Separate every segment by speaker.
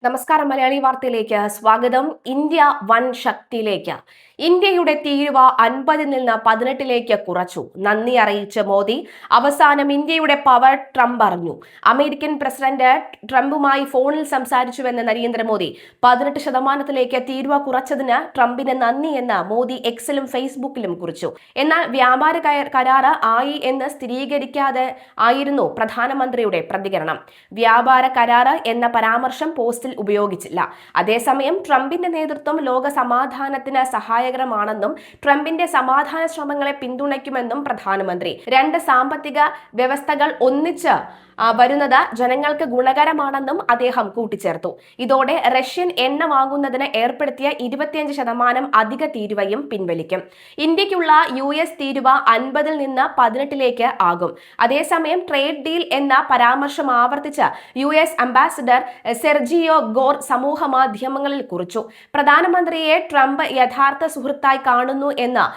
Speaker 1: നമസ്കാരം. മലയാളി വാർത്തയിലേക്ക് സ്വാഗതം. ഇന്ത്യ വൻ ശക്തിയിലേക്ക്. ഇന്ത്യയുടെ തീരുവ 50 നിന്ന് 18 കുറച്ചു. നന്ദി അറിയിച്ച മോദി. അവസാനം ഇന്ത്യയുടെ പവർ ട്രംപ് അറിഞ്ഞു. അമേരിക്കൻ പ്രസിഡന്റ് ട്രംപുമായി ഫോണിൽ സംസാരിച്ചുവെന്ന് നരേന്ദ്രമോദി. 18% തീരുവ കുറച്ചതിന് ട്രംപിന് നന്ദി എന്ന് മോദി എക്സിലും ഫേസ്ബുക്കിലും കുറിച്ചു. എന്നാൽ വ്യാപാര കരാറ് ആയി എന്ന് സ്ഥിരീകരിക്കാതെ ആയിരുന്നു പ്രധാനമന്ത്രിയുടെ പ്രതികരണം. വ്യാപാര കരാറ് എന്ന പരാമർശം പോസ്റ്റിൽ ഉപയോഗിച്ചില്ല. അതേസമയം ട്രംപിന്റെ നേതൃത്വം ലോക സമാധാനത്തിന് സഹായകരമാണെന്നും ട്രംപിന്റെ സമാധാന ശ്രമങ്ങളെ പിന്തുണയ്ക്കുമെന്നും പ്രധാനമന്ത്രി. രണ്ട് സാമ്പത്തിക വ്യവസ്ഥകൾ ഒന്നിച്ച് വരുന്നത് ജനങ്ങൾക്ക് ഗുണകരമാണെന്നും അദ്ദേഹം കൂട്ടിച്ചേർത്തു. ഇതോടെ റഷ്യൻ എണ്ണ വാങ്ങുന്നതിന് ഏർപ്പെടുത്തിയ 25% അധിക തീരുവയും പിൻവലിക്കും. ഇന്ത്യക്കുള്ള US തീരുവ 50 നിന്ന് 18 ആകും. അതേസമയം ട്രേഡ് ഡീൽ എന്ന പരാമർശം ആവർത്തിച്ച് US അംബാസിഡർ സെർജിയോ ഗോർ സമൂഹ മാധ്യമങ്ങളിൽ കുറിച്ചു. പ്രധാനമന്ത്രിയെ ട്രംപ് യഥാർത്ഥ സുഹൃത്തായി കാണുന്നു എന്ന്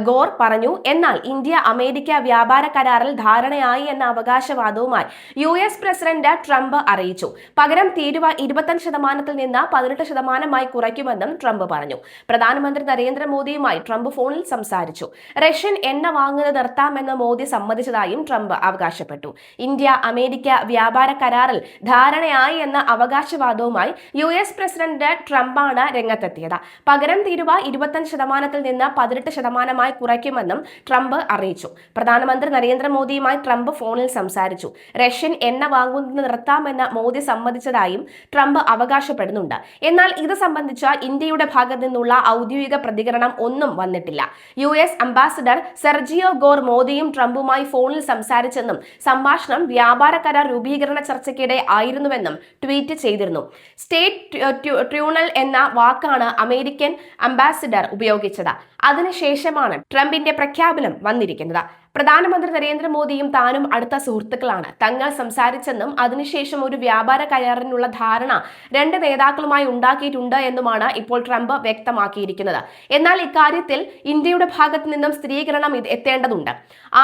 Speaker 1: ഗോർ പറഞ്ഞു. എന്നാൽ ഇന്ത്യ അമേരിക്ക വ്യാപാര കരാറിൽ ധാരണയായി എന്ന അവകാശവാദവുമായി US പ്രസിഡന്റ് ട്രംപ് അറിയിച്ചു. പകരം തീരുവ 25% നിന്ന് 18% കുറയ്ക്കുമെന്നും ട്രംപ് പറഞ്ഞു. പ്രധാനമന്ത്രി നരേന്ദ്രമോദിയുമായി ട്രംപ് ഫോണിൽ സംസാരിച്ചു. റഷ്യൻ എണ്ണ വാങ്ങുന്നത് നിർത്താമെന്ന് മോദി സമ്മതിച്ചതായും ട്രംപ് അവകാശപ്പെട്ടു. ഇന്ത്യ അമേരിക്ക വ്യാപാര കരാറിൽ ധാരണയായി എന്ന അവകാശവാദവുമായി US പ്രസിഡന്റ് ട്രംപാണ് രംഗത്തെത്തിയത്. പകരം തീരുവ 25% നിന്ന് 18% കുറയ്ക്കുമെന്നും ട്രംപ് അറിയിച്ചു. പ്രധാനമന്ത്രി നരേന്ദ്രമോദിയുമായി ട്രംപ് ഫോണിൽ സംസാരിച്ചു. റഷ്യൻ എണ്ണ വാങ്ങുന്നത് നിർത്താമെന്ന് മോദി സമ്മതിച്ചതായും ട്രംപ് അവകാശപ്പെടുന്നുണ്ട്. എന്നാൽ ഇത് സംബന്ധിച്ച ഇന്ത്യയുടെ ഭാഗത്തു നിന്നുള്ള ഔദ്യോഗിക പ്രതികരണം ഒന്നും വന്നിട്ടില്ല. US അംബാസിഡർ സെർജിയോ ഗോർ മോദിയും ട്രംപുമായി ഫോണിൽ സംസാരിച്ചെന്നും സംഭാഷണം വ്യാപാര കരാർ രൂപീകരണ ചർച്ചയ്ക്കിടെ ആയിരുന്നുവെന്നും ട്വീറ്റ് ചെയ്തിരുന്നു. സ്റ്റേറ്റ് ട്യൂണൽ എന്ന വാക്കാണ് അമേരിക്കൻ അംബാസിഡർ ഉപയോഗിച്ചത്. അതിനുശേഷമാണ് ട്രംപിന്റെ പ്രഖ്യാപനം വന്നിരിക്കുന്നത്. പ്രധാനമന്ത്രി നരേന്ദ്രമോദിയും താനും അടുത്ത സുഹൃത്തുക്കളാണ്. തങ്ങൾ സംസാരിച്ചെന്നും അതിനുശേഷം ഒരു വ്യാപാര കരാറിനുള്ള ധാരണ രണ്ട് നേതാക്കളുമായി ഉണ്ടാക്കിയിട്ടുണ്ട് എന്നുമാണ് ഇപ്പോൾ ട്രംപ് വ്യക്തമാക്കിയിരിക്കുന്നത്. എന്നാൽ ഇക്കാര്യത്തിൽ ഇന്ത്യയുടെ ഭാഗത്തു നിന്നും സ്ഥിരീകരണം എത്തേണ്ടതുണ്ട്.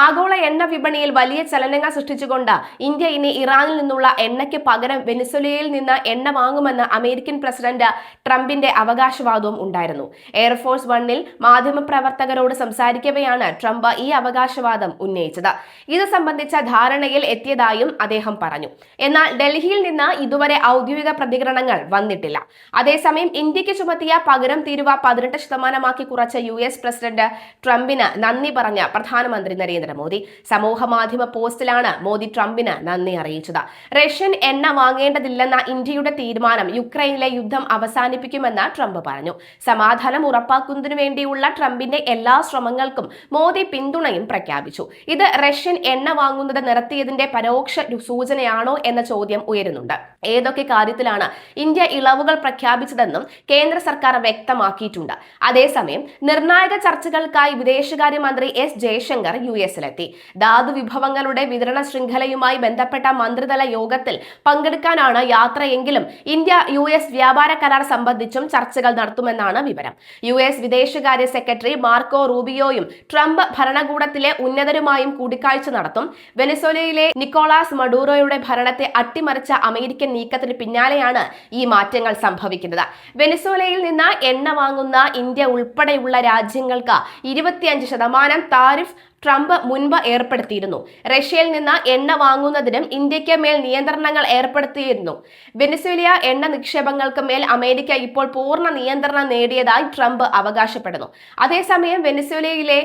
Speaker 1: ആഗോള എണ്ണ വിപണിയിൽ വലിയ ചലനങ്ങൾ സൃഷ്ടിച്ചുകൊണ്ട് ഇന്ത്യ ഇനി ഇറാനിൽ നിന്നുള്ള എണ്ണയ്ക്ക് പകരം വെനിസ്വേലയിൽ നിന്ന് എണ്ണ വാങ്ങുമെന്ന് അമേരിക്കൻ പ്രസിഡന്റ് ട്രംപിന്റെ അവകാശവാദവും ഉണ്ടായിരുന്നു. എയർഫോഴ്സ് വണ്ണിൽ മാധ്യമപ്രവർത്തകരോട് സംസാരിക്കവെയാണ് ട്രംപ് ഈ അവകാശവാദം ഉന്നയിച്ചത്. ഇത് സംബന്ധിച്ച ധാരണയിൽ എത്തിയതായും അദ്ദേഹം പറഞ്ഞു. എന്നാൽ ഡൽഹിയിൽ നിന്ന് ഇതുവരെ ഔദ്യോഗിക പ്രതികരണങ്ങൾ വന്നിട്ടില്ല. അതേസമയം ഇന്ത്യക്ക് ചുമത്തിയ പകരം തീരുവ 18% കുറച്ച US പ്രസിഡന്റ് ട്രംപിന് നന്ദി പറഞ്ഞ പ്രധാനമന്ത്രി നരേന്ദ്രമോദി. സമൂഹ മാധ്യമ പോസ്റ്റിലാണ് മോദി ട്രംപിന് നന്ദി അറിയിച്ചത്. റഷ്യൻ എണ്ണ വാങ്ങേണ്ടതില്ലെന്ന ഇന്ത്യയുടെ തീരുമാനം യുക്രൈനിലെ യുദ്ധം അവസാനിപ്പിക്കുമെന്ന് ട്രംപ് പറഞ്ഞു. സമാധാനം ഉറപ്പാക്കുന്നതിനു വേണ്ടിയുള്ള ട്രംപിന്റെ എല്ലാ ശ്രമങ്ങൾക്കും മോദി പിന്തുണയും പ്രഖ്യാപിച്ചു. ഇത് റഷ്യൻ എണ്ണ വാങ്ങുന്നത് നിർത്തിയതിന്റെ പരോക്ഷ സൂചനയാണോ എന്ന ചോദ്യം ഉയരുന്നുണ്ട്. ഏതൊക്കെ കാര്യത്തിലാണ് ഇന്ത്യ ഇളവുകൾ പ്രഖ്യാപിച്ചതെന്നും കേന്ദ്ര സർക്കാർ വ്യക്തമാക്കിയിട്ടുണ്ട്. അതേസമയം നിർണായക ചർച്ചകൾക്കായി വിദേശകാര്യമന്ത്രി S ജയശങ്കർ US-ലെത്തി. ധാതു വിഭവങ്ങളുടെ വിതരണ ശൃംഖലയുമായി ബന്ധപ്പെട്ട മന്ത്രിതല യോഗത്തിൽ പങ്കെടുക്കാനാണ് യാത്രയെങ്കിലും ഇന്ത്യ US വ്യാപാര കരാർ സംബന്ധിച്ചും ചർച്ചകൾ നടത്തുമെന്നാണ് വിവരം. US വിദേശകാര്യ സെക്രട്ടറി മാർക്കോ റൂബിയോയും ട്രംപ് ഭരണകൂടത്തിലെ ഉന്നതരുമായും കൂടിക്കാഴ്ച നടത്തും. വെനിസ്വേലയിലെ നിക്കോളാസ് മഡൂറോയുടെ ഭരണത്തെ അട്ടിമറിച്ച അമേരിക്കൻ നീക്കത്തിന് പിന്നാലെയാണ് ഈ മാറ്റങ്ങൾ സംഭവിക്കുന്നത്. വെനിസ്വേലയിൽ നിന്ന് എണ്ണ വാങ്ങുന്ന ഇന്ത്യ ഉൾപ്പെടെയുള്ള രാജ്യങ്ങൾക്ക് 25% താരിഫ് ട്രംപ് മുൻപ് ഏർപ്പെടുത്തിയിരുന്നു. റഷ്യയിൽ നിന്ന് എണ്ണ വാങ്ങുന്നതിനും ഇന്ത്യക്ക് മേൽ നിയന്ത്രണങ്ങൾ ഏർപ്പെടുത്തിയിരുന്നു. വെനിസ്വേല എണ്ണ നിക്ഷേപങ്ങൾക്ക് മേൽ അമേരിക്ക ഇപ്പോൾ പൂർണ്ണ നിയന്ത്രണം നേടിയതായി ട്രംപ് അവകാശപ്പെടുന്നു. അതേസമയം വെനിസ്വേലയിലെ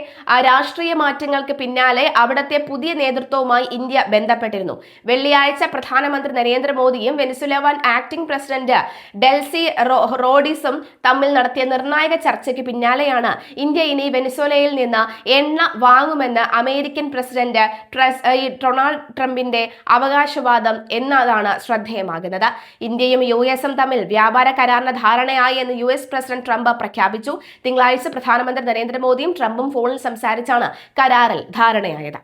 Speaker 1: രാഷ്ട്രീയ മാറ്റങ്ങൾക്ക് പിന്നാലെ അവിടുത്തെ പുതിയ നേതൃത്വവുമായി ഇന്ത്യ ബന്ധപ്പെട്ടിരുന്നു. വെള്ളിയാഴ്ച പ്രധാനമന്ത്രി നരേന്ദ്രമോദിയും വെനിസ്വേലൻ ആക്ടിംഗ് പ്രസിഡന്റ് ഡെൽസി റോഡ്രിഗസും തമ്മിൽ നടത്തിയ നിർണായക ചർച്ചയ്ക്ക് പിന്നാലെയാണ് ഇന്ത്യ ഇനി വെനിസ്വേലയിൽ നിന്ന് എണ്ണ വാങ്ങുമെന്ന് അമേരിക്കൻ പ്രസിഡന്റ് ഡൊണാൾഡ് ട്രംപിന്റെ അവകാശവാദം എന്നതാണ് ശ്രദ്ധേയമാകുന്നത്. ഇന്ത്യയും US-ഉം തമ്മിൽ വ്യാപാര കരാറിന് ധാരണയായി എന്ന് US പ്രസിഡന്റ് ട്രംപ് പ്രഖ്യാപിച്ചു. തിങ്കളാഴ്ച പ്രധാനമന്ത്രി നരേന്ദ്രമോദിയും ട്രംപും ഫോണിൽ സംസാരിച്ചാണ് കരാറിൽ ധാരണയായത്.